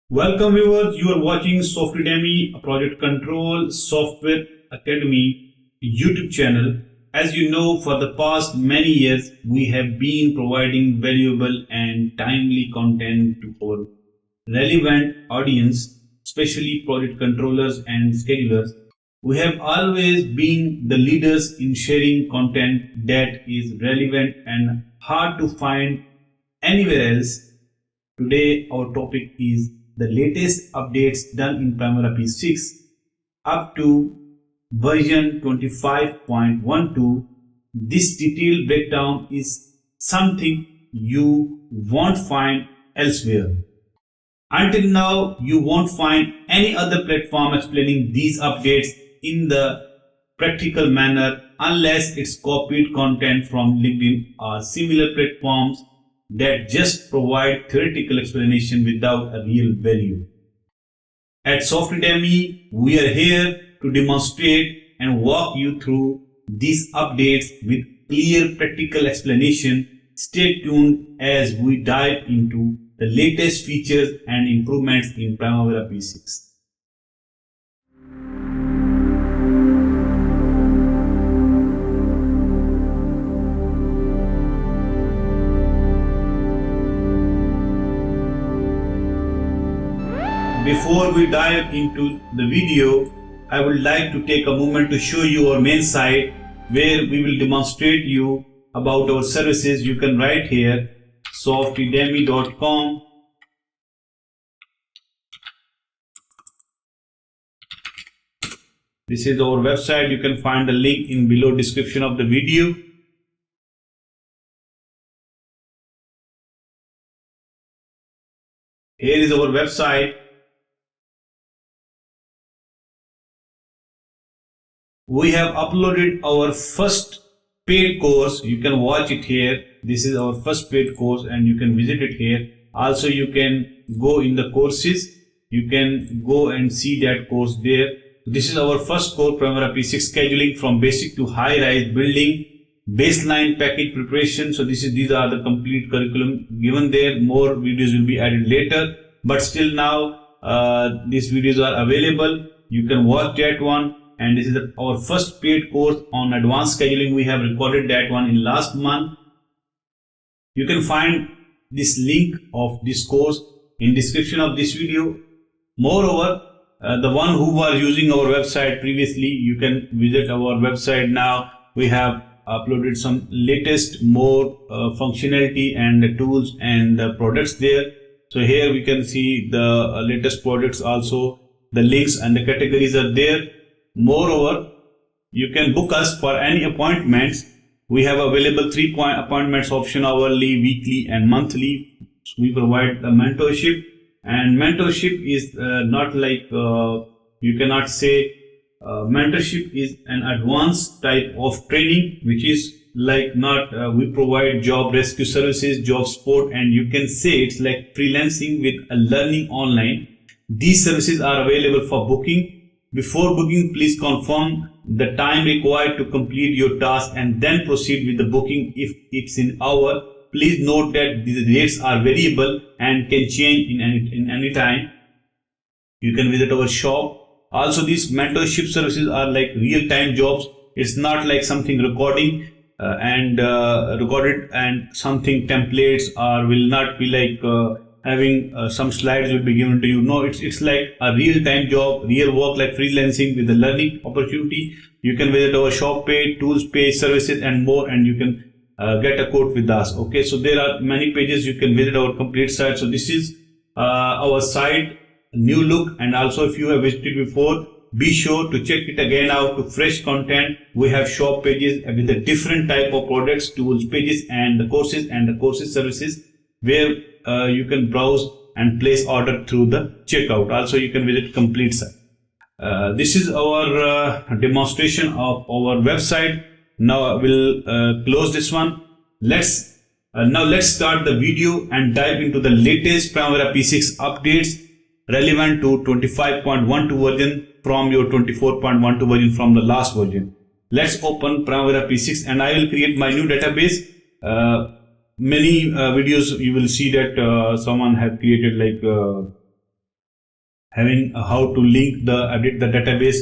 Welcome viewers, you are watching Software Demi, a project control software academy YouTube channel. As you know, for the past many years, we have been providing valuable and timely content to our relevant audience, especially project controllers and schedulers. We have always been the leaders in sharing content that is relevant and hard to find anywhere else. Today, our topic is the latest updates done in Primavera P6 up to version 25.12. This detailed breakdown is something you won't find elsewhere. Until now, you won't find any other platform explaining these updates in the practical manner unless it's copied content from LinkedIn or similar platforms that just provide theoretical explanation without a real value. At Software Demi, we are here to demonstrate and walk you through these updates with clear practical explanation. Stay tuned as we dive into the latest features and improvements in Primavera P6. Before we dive into the video, I would like to take a moment to show you our main site where we will demonstrate you about our services. You can write here softdemi.com. This is our website. You can find the link in below description of the video. Here is our website. We have uploaded our first paid course. You can watch it here. This is our first paid course and you can visit it here. Also, you can go in the courses. You can go and see that course there. This is our first course, Primavera P6 scheduling from basic to high-rise building, baseline package preparation. So these are the complete curriculum given there. More videos will be added later, but still now these videos are available. You can watch that one. And this is our first paid course on advanced scheduling. We have recorded that one in last month. You can find this link of this course in description of this video. Moreover, the one who was using our website previously, you can visit our website now. We have uploaded some latest more functionality and tools and products there. So here we can see the latest products, also the links and the categories are there. Moreover, you can book us for any appointments. We have available 3 appointments option: hourly, weekly and monthly. We provide the mentorship, and mentorship is not like you cannot say mentorship is an advanced type of training, which is like not we provide job rescue services, job support, and you can say it's like freelancing with a learning online. These services are available for booking. Before booking, please confirm the time required to complete your task and then proceed with the booking if it's in hour. Please note that these rates are variable and can change in any time. You can visit our shop. Also, these mentorship services are like real-time jobs. It's not like something recorded and something templates, or will not be like having some slides will be given to you. No, it's like a real-time job, real work, like freelancing with a learning opportunity. You can visit our shop page, tools page, services and more, and you can get a quote with us. Okay, so there are many pages. You can visit our complete site. So this is our site, new look, and also if you have visited before, be sure to check it again out to fresh content. We have shop pages with a different type of products, tools pages, and the courses services where you can browse and place order through the checkout. Also, you can visit complete site. This is our demonstration of our website. Now I will close this one. Let's start the video and dive into the latest Primavera P6 updates relevant to 25.12 version from your 24.12 version from the last version. Let's open Primavera P6 and I will create my new database. Many videos you will see that someone have created like having how to link the edit the database.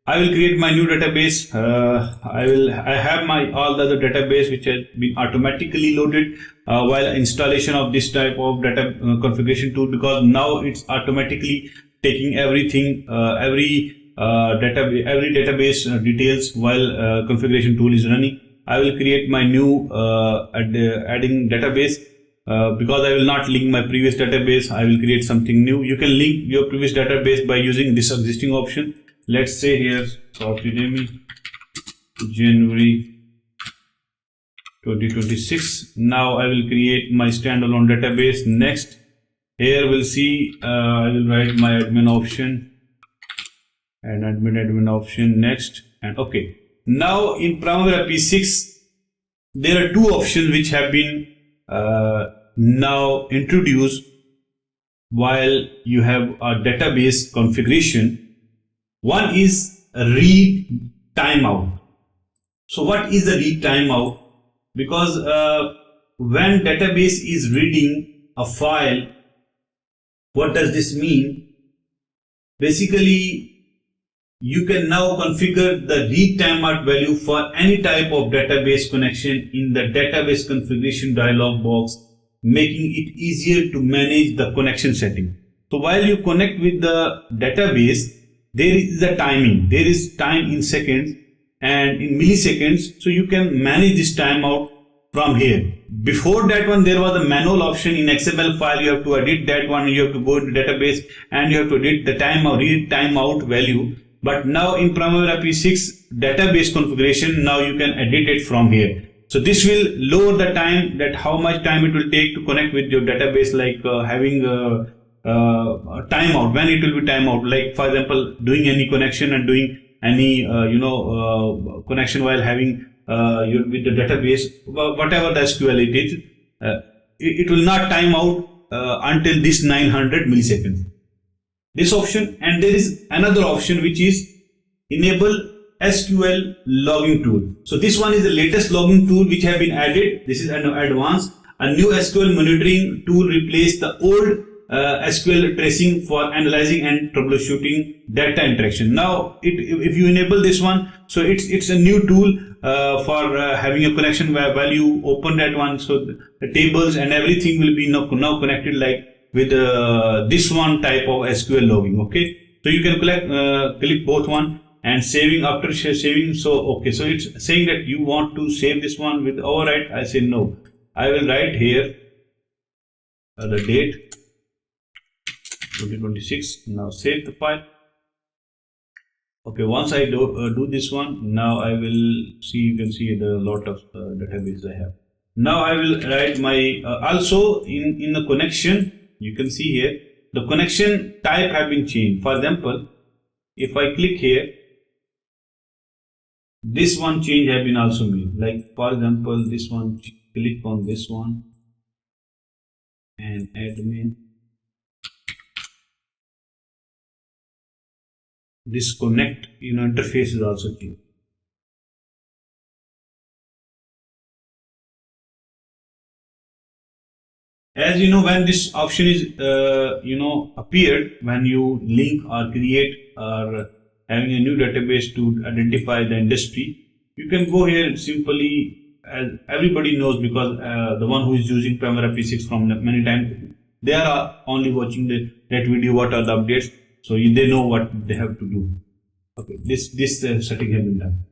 I will create my new database. I have my all the other database which has been automatically loaded while installation of this type of data configuration tool, because now it's automatically taking everything every database details while configuration tool is running. I will create my new adding database. Because I will not link my previous database, I will create something new. You can link your previous database by using this existing option. Let's say here copy Demi January 2026. Now I will create my standalone database. Next, here we'll see I will write my admin option and admin option next, and okay. Now in Primavera P6 there are two options which have been now introduced while you have a database configuration. One is read timeout. So what is the read timeout? Because when database is reading a file, what does this mean? Basically, you can now configure the read timeout value for any type of database connection in the database configuration dialog box, making it easier to manage the connection setting. So while you connect with the database, there is a timing. There is time in seconds and in milliseconds. So you can manage this timeout from here. Before that one, there was a manual option in XML file. You have to edit that one. You have to go into database and you have to edit the timeout, read timeout value. But now in Primavera P6 database configuration, now you can edit it from here. So this will lower the time, that how much time it will take to connect with your database, like having a timeout, when it will be timeout, like for example doing any connection and doing any connection while having with the database, whatever the SQL it is, it will not time out until this 900 milliseconds. This option, and there is another option which is enable SQL logging tool. So this one is the latest logging tool which have been added. This is an advanced. A new SQL monitoring tool replaced the old SQL tracing for analyzing and troubleshooting data interaction. Now, if you enable this one, so it's a new tool for having a connection while you open that one. So the tables and everything will be now connected like with this one type of SQL logging. Okay, so you can click both one and saving. After saving, so okay, so it's saying that you want to save this one with overwrite. I say no. I will write here the date 2026. Now save the file. Okay, once I do this one, now I will see, you can see the lot of database I have. Now I will write my also in the connection. You can see here the connection type have been changed. For example, if I click here, this one change have been also made. Like for example, this one, click on this one and admin. This connect interface is also changed. As you know, when this option is appeared, when you link or create or having a new database to identify the industry, you can go here and simply, as everybody knows, because the one who is using Primavera P6 from many times, they are only watching that video, what are the updates, so they know what they have to do. Okay, this setting has been done.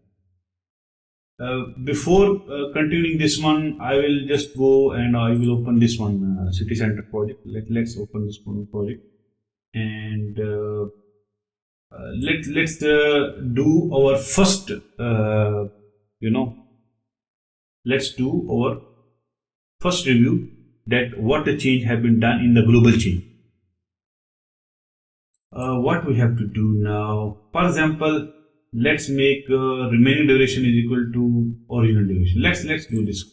Before continuing this one, I will just go and I will open this one city center project. Let's open this one project, and let's do our first let's do our first review, that what the change have been done in the global change. What we have to do now, for example, let's make remaining duration is equal to original duration. Let's do this.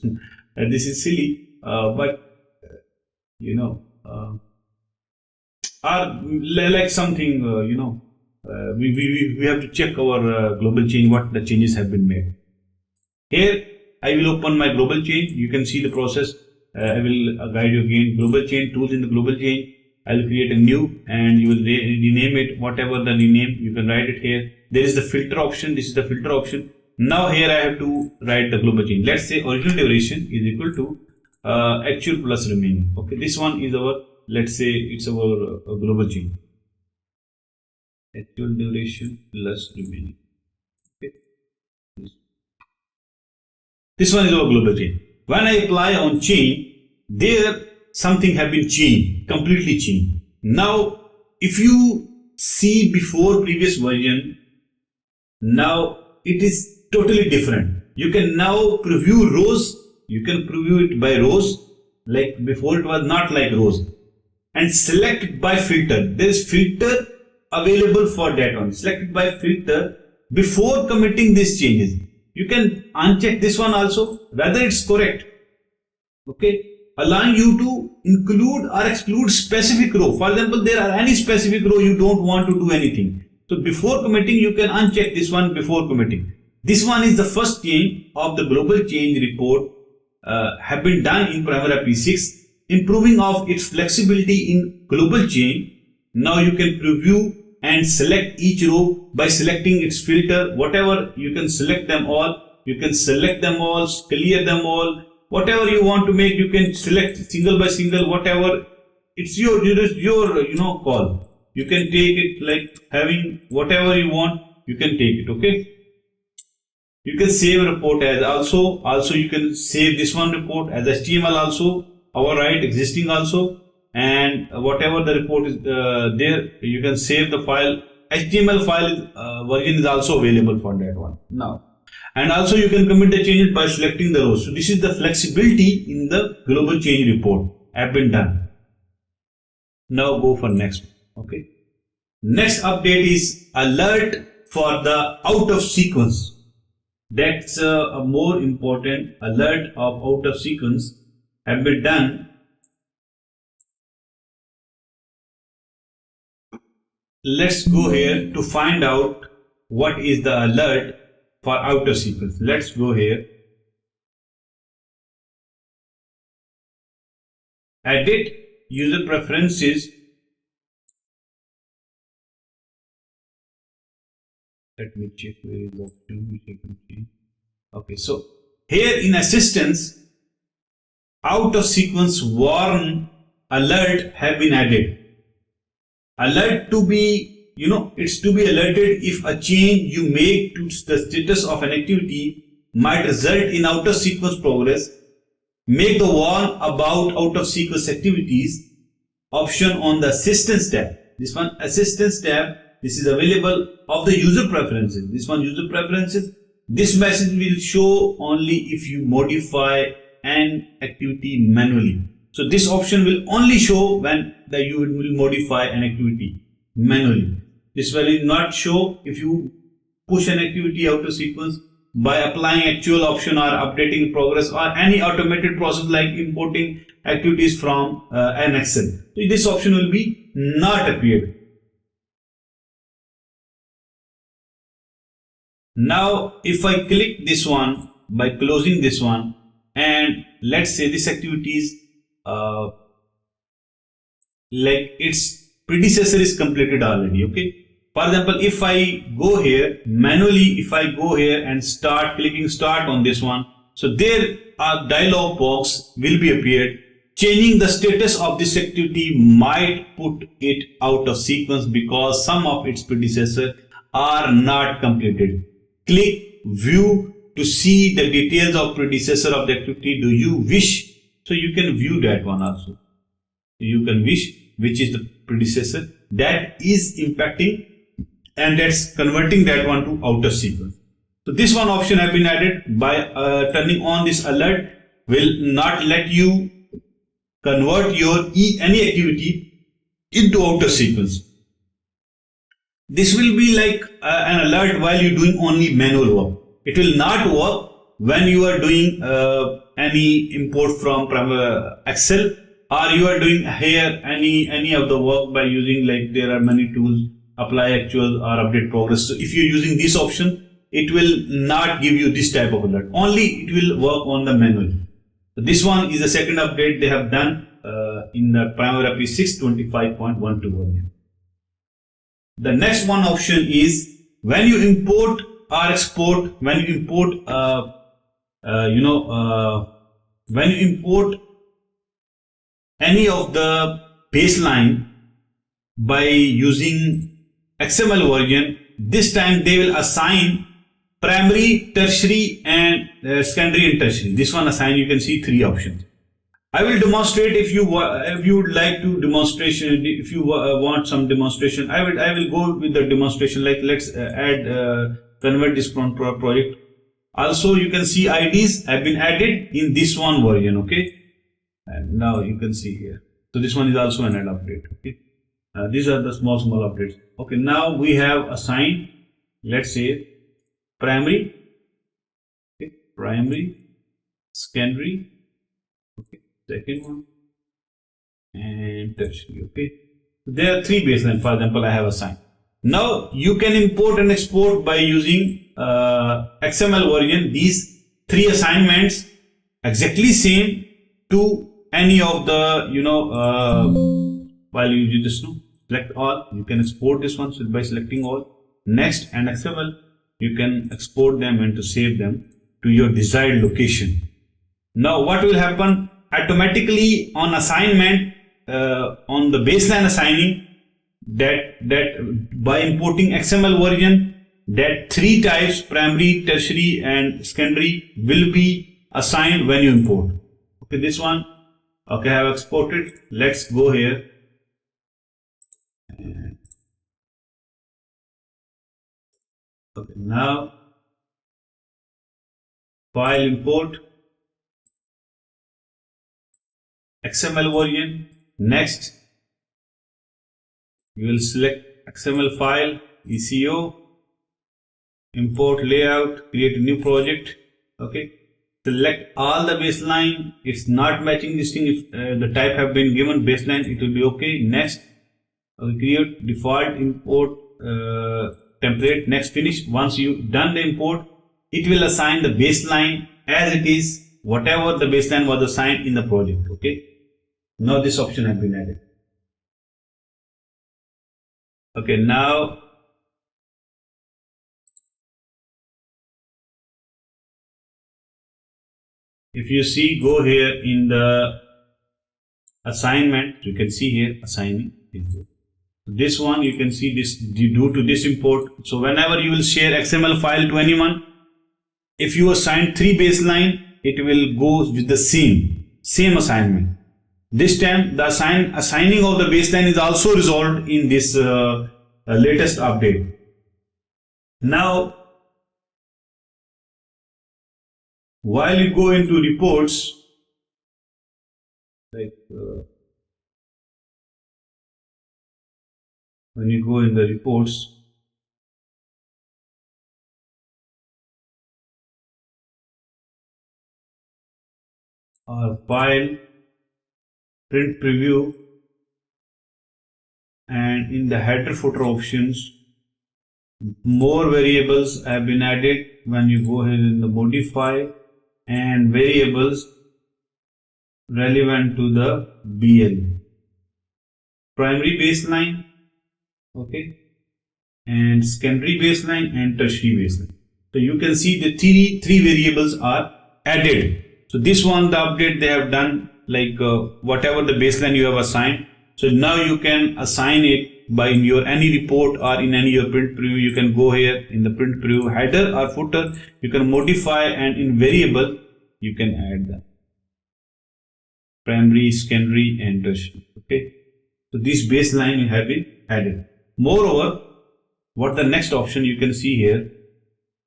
This is silly, but like something we have to check our global change, what the changes have been made. Here I will open my global change. You can see the process. I will guide you again. Global change, tools in the global change. I'll create a new and you will rename it, whatever the rename, you can write it here. There is the filter option. This is the filter option. Now here I have to write the global change. Let's say original duration is equal to actual plus remaining. Okay, this one is our, let's say it's our global change. Actual duration plus remaining. Okay. This one is our global change. When I apply on change, there something have been changed, completely changed. Now, if you see before previous version, now it is totally different. You can now preview rows. You can preview it by rows. Like before, it was not like rows. And select by filter. There is filter available for that one. Select it by filter before committing these changes. You can uncheck this one also, whether it's correct. Okay, allowing you to include or exclude specific row. For example, there are any specific row you don't want to do anything. So before committing, you can uncheck this one before committing. This one is the first change of the global change report have been done in Primavera P6, improving of its flexibility in global change. Now you can preview and select each row by selecting its filter. Whatever, you can select them all. You can select them all, clear them all. Whatever you want to make, you can select single by single, whatever. It's your call. You can take it like having whatever you want, you can take it. Okay. You can save a report as also you can save this one report as HTML also, override existing also, and whatever the report is there, you can save the file. HTML file version is also available for that one now. And also you can commit the changes by selecting the rows. So this is the flexibility in the global change report have been done. Now go for next. Okay. Next update is alert for the out of sequence. That's a more important alert of out of sequence have been done. Let's go here to find out what is the alert for out of sequence. Let's go here. Edit user preferences. Let me check where is the option which I can see. Okay, so here in assistance, out of sequence warn alert have been added. Alert to be, it's to be alerted if a change you make to the status of an activity might result in out of sequence progress. Make the warn about out of sequence activities option on the assistance tab. This one assistance tab. This is available of the user preferences. This one user preferences. This message will show only if you modify an activity manually. So this option will only show when you will modify an activity manually. This will not show if you push an activity out of sequence by applying actual option or updating progress or any automated process like importing activities from an Excel. So this option will be not appeared. Now, if I click this one by closing this one, and let's say this activity is like its predecessor is completed already. Okay. For example, if I go here manually, if I go here and clicking start on this one, so there a dialog box will be appeared. Changing the status of this activity might put it out of sequence because some of its predecessors are not completed. Click view to see the details of predecessor of the activity. Do you wish? So you can view that one also. You can wish which is the predecessor that is impacting and that's converting that one to out of sequence. So this one option have been added by turning on this alert will not let you convert your any activity into out of sequence. This will be like an alert while you're doing only manual work. It will not work when you are doing any import from Excel or you are doing here any of the work by using like there are many tools, apply actual or update progress. So if you're using this option, it will not give you this type of alert. Only it will work on the manual. So this one is the second update they have done in the Primavera P6 25.12 version. The next one option is when you import or export, when you import when you import any of the baseline by using XML version, this time they will assign primary, tertiary and secondary and tertiary. This one assign, you can see 3 options. I will demonstrate if you would like to demonstration, if you want some demonstration, I will go with the demonstration, like let's add convert this project. Also you can see IDs have been added in this one version, okay, and now you can see here. So this one is also an add update, okay. These are the small updates. Okay, now we have assigned, let's say primary, okay, primary, secondary, okay, second one, and tertiary, okay. There are 3 baseline, for example, I have assigned. Now you can import and export by using XML version these 3 assignments exactly same to any of the while you just select all, you can export this one by selecting all, next, and XML, you can export them and to save them to your desired location. Now what will happen automatically on assignment, on the baseline assigning, that by importing XML version, that 3 types, primary, tertiary and secondary, will be assigned when you import. Okay, this one, okay, I have exported. Let's go here. Okay, now file, import, XML version, next you will select XML file, ECO, import layout, create a new project, okay, select all the baseline. It's not matching this thing. If the type have been given baseline, it will be okay. Next, create default import template, next, finish. Once you done the import, it will assign the baseline as it is, whatever the baseline was assigned in the project, okay. Now this option has been added. Okay, now if you see, go here in the assignment, you can see here assigning. This one you can see this due to this import. So whenever you will share XML file to anyone, if you assign 3 baseline, it will go with the same assignment. This time the assigning of the baseline is also resolved in this latest update. Now while you go into reports, like when you go in the reports, file, print preview, and in the header footer options, more variables have been added. When you go here in the modify and variables relevant to the BL, primary baseline, okay, and secondary baseline and tertiary baseline. So you can see the three variables are added. So this one, the update they have done, like whatever the baseline you have assigned. So now you can assign it by in your any report or in any your print preview. You can go here in the print preview header or footer. You can modify, and in variable you can add the primary, secondary and tertiary. Okay. So this baseline have been added. Moreover, what the next option you can see here,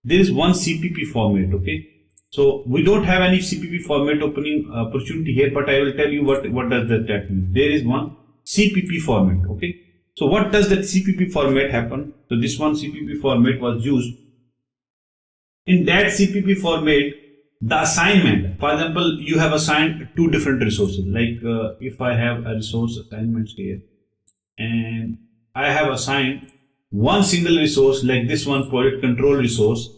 there is one CPP format. Okay. So we don't have any CPP format opening opportunity here, but I will tell you what does that mean. There is one CPP format. Okay. So what does that CPP format happen? So this one CPP format was used. In that CPP format, the assignment, for example, you have assigned 2 different resources. Like if I have a resource assignments here, and I have assigned one single resource, like this one project control resource,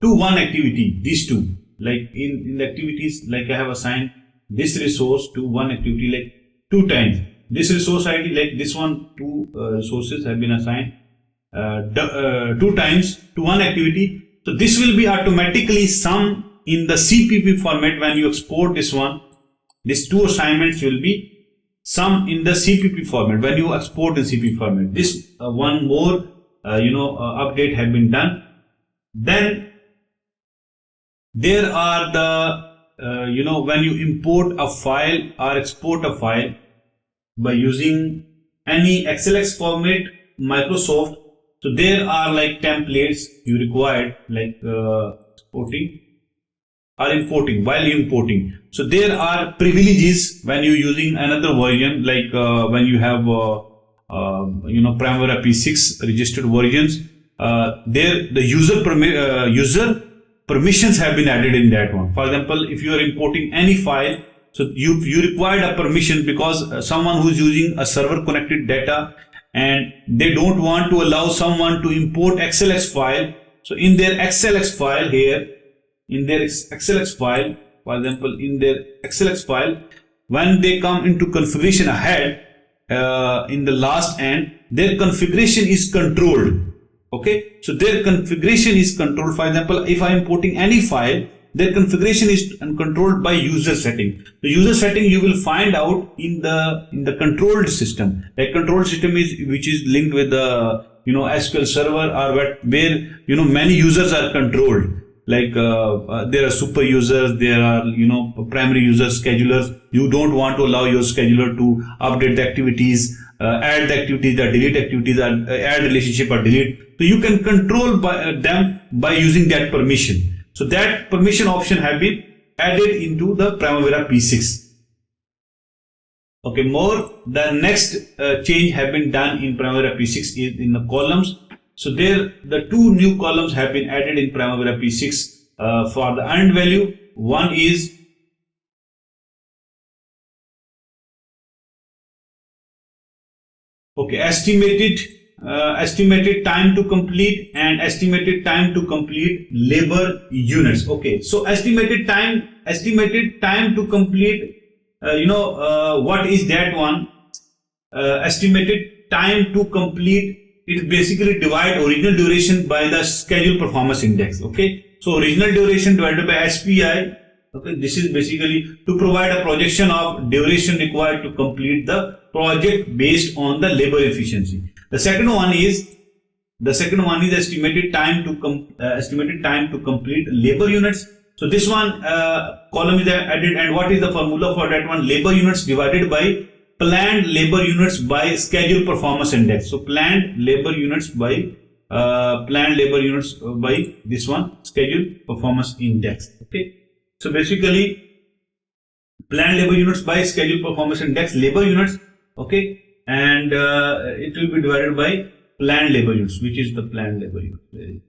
to one activity, these 2. Like in the activities, like I have assigned this resource to one activity, like 2 times. This resource ID, like this one, 2 resources have been assigned 2 times to one activity. So this will be automatically sum in the CPP format. When you export this one, these 2 assignments will be sum in the CPP format when you export in CPP format. This one more update have been done. Then there are the when you import a file or export a file by using any XLX format, Microsoft. So there are like templates you required, like exporting or importing. While importing, so there are privileges when you using another version, like when you have Primavera P6 registered versions. There the user permissions have been added in that one. For example, if you are importing any file, so you required a permission, because someone who's using a server connected data and they don't want to allow someone to import XLX file. So in their XLX file here, in their XLX file, for example, in their XLX file, when they come into configuration ahead, in the last end, their configuration is controlled. Okay, so their configuration is controlled. For example, if I am importing any file, their configuration is controlled by user setting. The user setting you will find out in the controlled system. Like controlled system is which is linked with the SQL server, or where many users are controlled. Like there are super users, there are primary users, schedulers. You don't want to allow your scheduler to update the activities, add the activities, or delete activities, or add relationship or delete. So you can control them by using that permission. So that permission option have been added into the Primavera P6. Okay, the next change have been done in Primavera P6 is in the columns. So there the 2 new columns have been added in Primavera P6 for the earned value. One is estimated time to complete and estimated time to complete labor units. Okay, so estimated time to complete, what is that one? Estimated time to complete, it basically divide original duration by the schedule performance index. Okay, so original duration divided by SPI. Okay, this is basically to provide a projection of duration required to complete the project based on the labor efficiency. The second one is estimated time to complete labor units. So this one column is added, and what is the formula for that one? Labor units divided by planned labor units by schedule performance index. So planned labor units by this one, schedule performance index. Okay, so basically planned labor units by schedule performance index labor units. Okay, and it will be divided by planned labor units, which is the planned labor unit.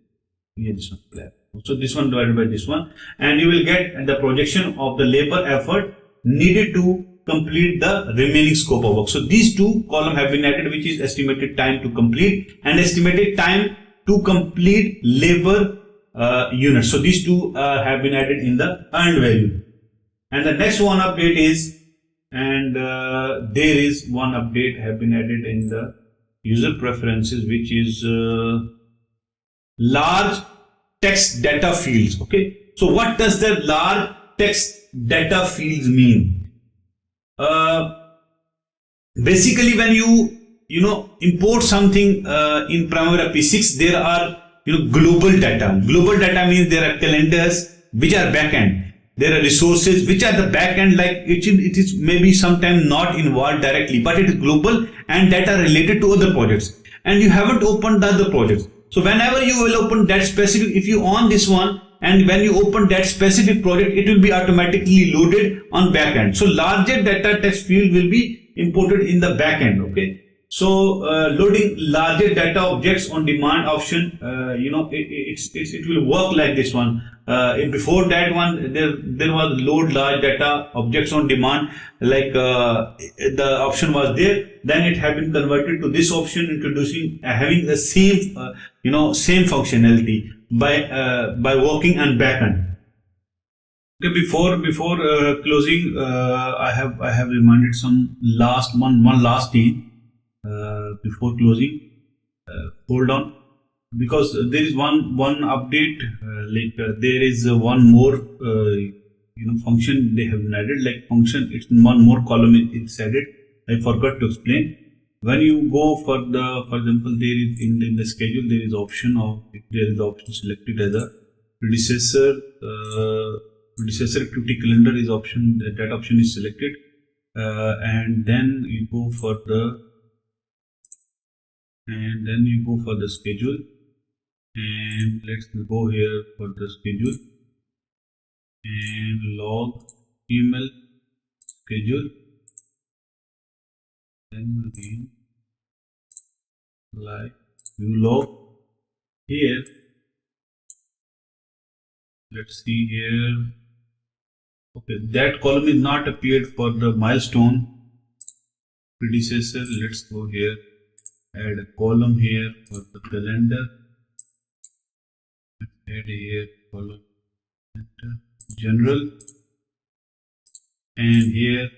Here this one, planned. So this one divided by this one, and you will get the projection of the labor effort needed to complete the remaining scope of work. So these 2 columns have been added, which is estimated time to complete and estimated time to complete labor units. So these 2 have been added in the earned value. And the next one update is, there is one update have been added in the user preferences, which is large text data fields. Okay, so what does the large text data fields mean? Basically, when you import something in Primavera P6, there are global data. Global data means there are calendars which are backend. There are resources which are the backend, like it is maybe sometimes not involved directly, but it is global and data related to other projects, and you haven't opened the other projects. So whenever you will open that specific, if you on this one, and when you open that specific project, it will be automatically loaded on backend. So larger data text field will be imported in the backend. Okay, so loading larger data objects on demand option, it will work like this one. Before that one, there was load large data objects on demand, like the option was there. Then it had been converted to this option, introducing having the same same functionality by working on backend. Okay, before closing, I have reminded some one last thing before closing. Hold on, because there is one update. There is one more function they have added. Like function, it's one more column it's added. I forgot to explain. When you go for example, there is in the schedule there is option of, if there is the option selected as a predecessor. Predecessor activity calendar is option, that option is selected, and then you go for the schedule, and let's go here for the schedule and log email schedule, then again like view log. Here let's see here. Okay, that column is not appeared for the milestone predecessor. Let's go here, add a column here for the calendar. Let's add here column general, and here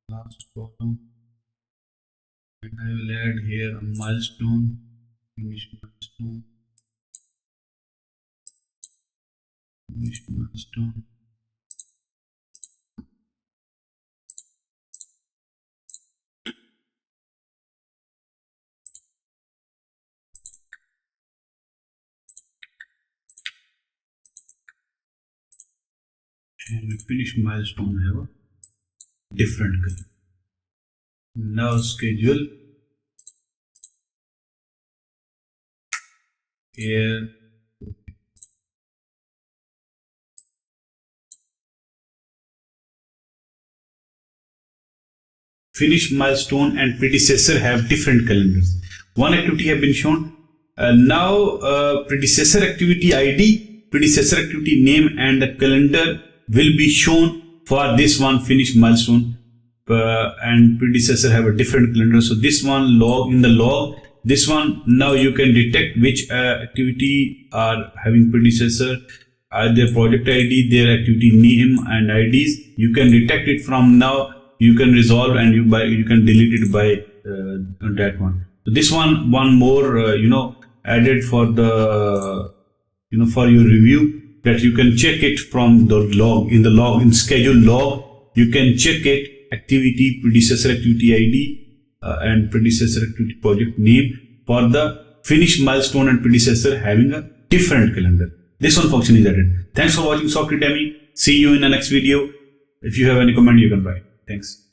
last column, and I will add here a milestone, finish milestone. Milestone. And finish milestone have a different color. Now schedule here. Finish milestone and predecessor have different calendars. One activity have been shown. Now predecessor activity ID, predecessor activity name, and the calendar will be shown for this one finish milestone, and predecessor have a different calendar. So this one log, in the log, this one, now you can detect which activity are having predecessor, their project ID, their activity name and IDs. You can detect it from now. You can resolve, and you can delete it by that one. So this one more added for the for your review, that you can check it from the log. In the log, in schedule log, you can check it, activity, predecessor activity ID, and predecessor activity project name for the finish milestone and predecessor having a different calendar. This one function is added. Thanks for watching Software Demi. See you in the next video. If you have any comment, you can write. Thanks.